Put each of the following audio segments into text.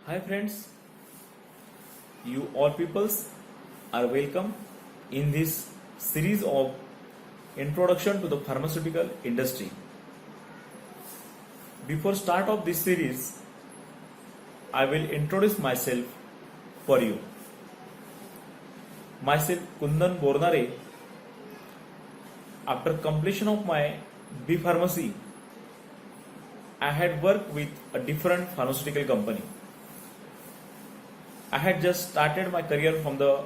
Hi friends, you all peoples are welcome in this series of introduction to the pharmaceutical industry. Before start of this series, I will introduce myself for you. Myself Kundan Bornare. After completion of my B Pharmacy, I had worked with a different pharmaceutical company. I had just started my career from the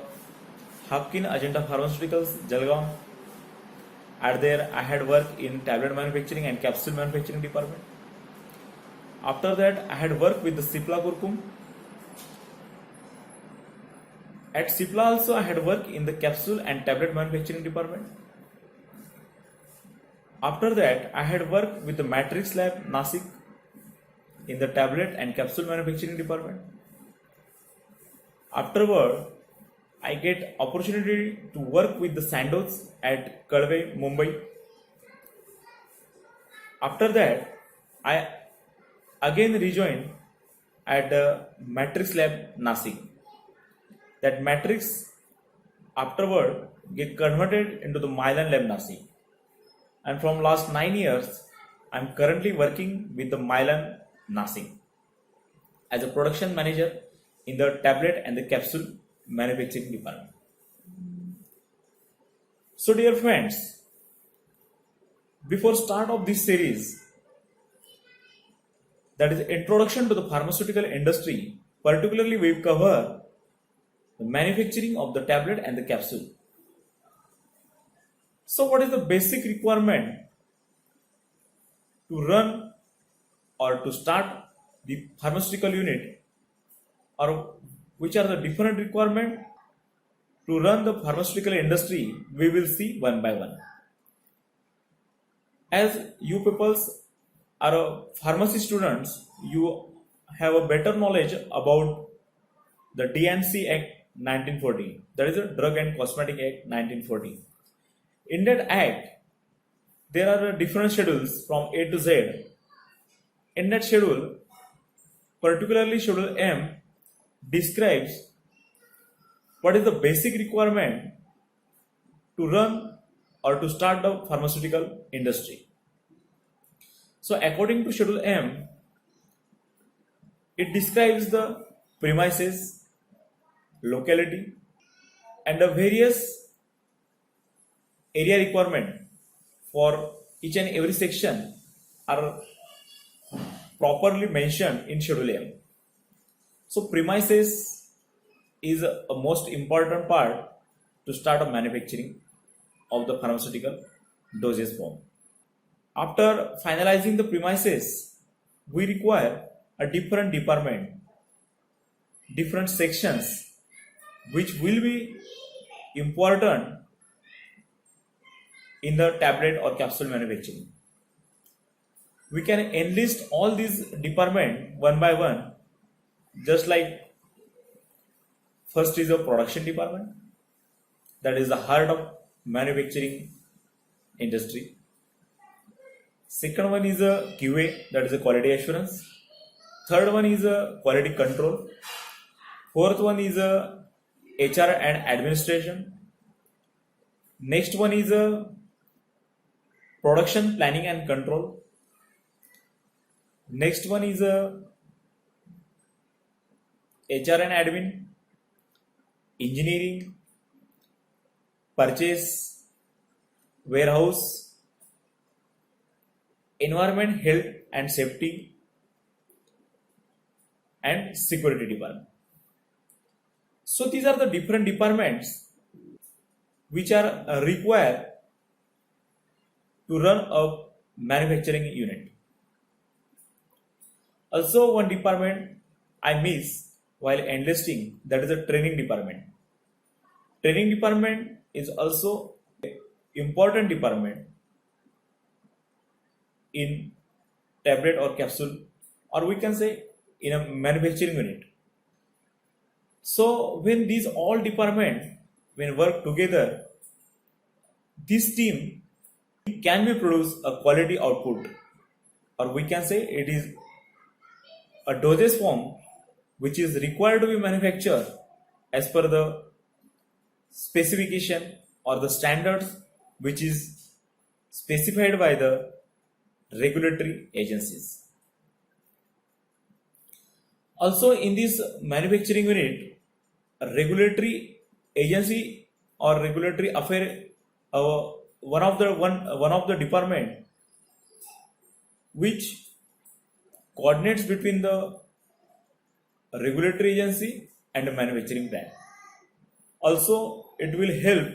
Hapkin Agenda Pharmaceuticals, Jalgaon. At there, I had worked in tablet manufacturing and capsule manufacturing department. After that, I had worked with the Cipla Kurkum. At Cipla also, I had worked in the capsule and tablet manufacturing department. After that, I had worked with the Matrix Lab, Nasik, in the tablet and capsule manufacturing department. Afterward, I get opportunity to work with the Sandoz at Kadve, Mumbai. After that, I again rejoined at the Matrix Lab, Nasik. That Matrix afterward get converted into the Mylan Lab, Nasik. And from last 9 years, I'm currently working with the Mylan, Nasik as a production manager in the tablet and the capsule manufacturing department. So dear friends, before start of this series, that is introduction to the pharmaceutical industry, particularly we cover the manufacturing of the tablet and the capsule. So what is the basic requirement to run or to start the pharmaceutical unit, or which are the different requirement to run the pharmaceutical industry? We will see one by one. As you peoples are pharmacy students, you have a better knowledge about the DNC Act 1940, that is the Drug and Cosmetic Act 1940. In that act, there are different schedules from A to Z. In that schedule, particularly Schedule M describes what is the basic requirement to run or to start the pharmaceutical industry. So according to Schedule M, it describes the premises, locality, and the various area requirement for each and every section are properly mentioned in Schedule M. So premises is a most important part to start a manufacturing of the pharmaceutical dosage form. After finalizing the premises, we require a different department, different sections which will be important in the tablet or capsule manufacturing. We can enlist all these departments one by one, just like first is a production department, that is the heart of manufacturing industry. Second one is a QA, that is a quality assurance. Third one is a quality control. Fourth one is a HR and administration. Next one is a production planning and control. Next one is a HR and admin, engineering, purchase, warehouse, environment, health and safety, and security department. So these are the different departments which are required to run a manufacturing unit. Also one department I miss while enlisting, that is a training department. Training department is also an important department in tablet or capsule, or we can say in a manufacturing unit. So when these all departments when work together, this team can be produce a quality output, or we can say it is a dosage form which is required to be manufactured as per the specification or the standards which is specified by the regulatory agencies. Also, in this manufacturing unit, a regulatory agency or regulatory affair, one of the department which coordinates between the regulatory agency and the manufacturing plant. Also, it will help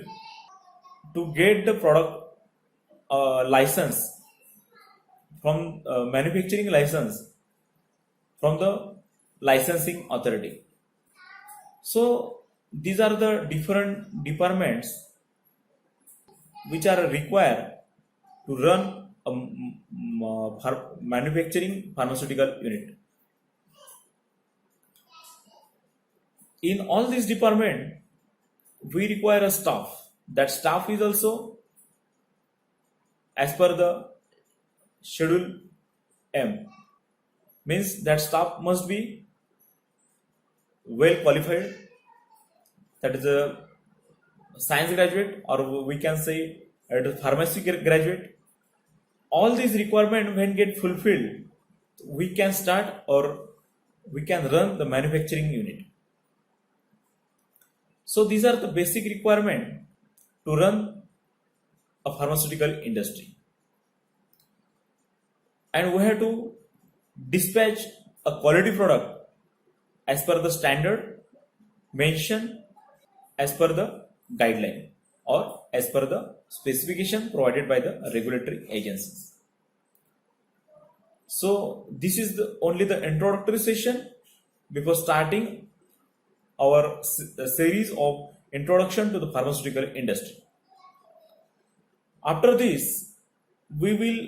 to get the product license from manufacturing license from the licensing authority. So these are the different departments which are required to run a manufacturing pharmaceutical unit. In all these departments, we require a staff. That staff is also as per the schedule M. Means that staff must be well qualified. That is a science graduate, or we can say a pharmacy graduate. All these requirements, when get fulfilled, we can start or we can run the manufacturing unit. So these are the basic requirements to run a pharmaceutical industry. And we have to dispatch a quality product as per the standard mentioned as per the guideline or as per the specification provided by the regulatory agencies. So this is only the introductory session before starting our series of introduction to the pharmaceutical industry. After this, we will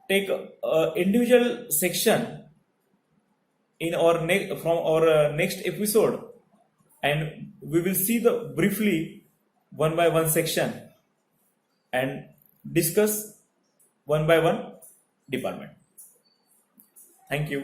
take a individual section in our from our next episode, and we will see the briefly one by one section and discuss one by one department. Thank you.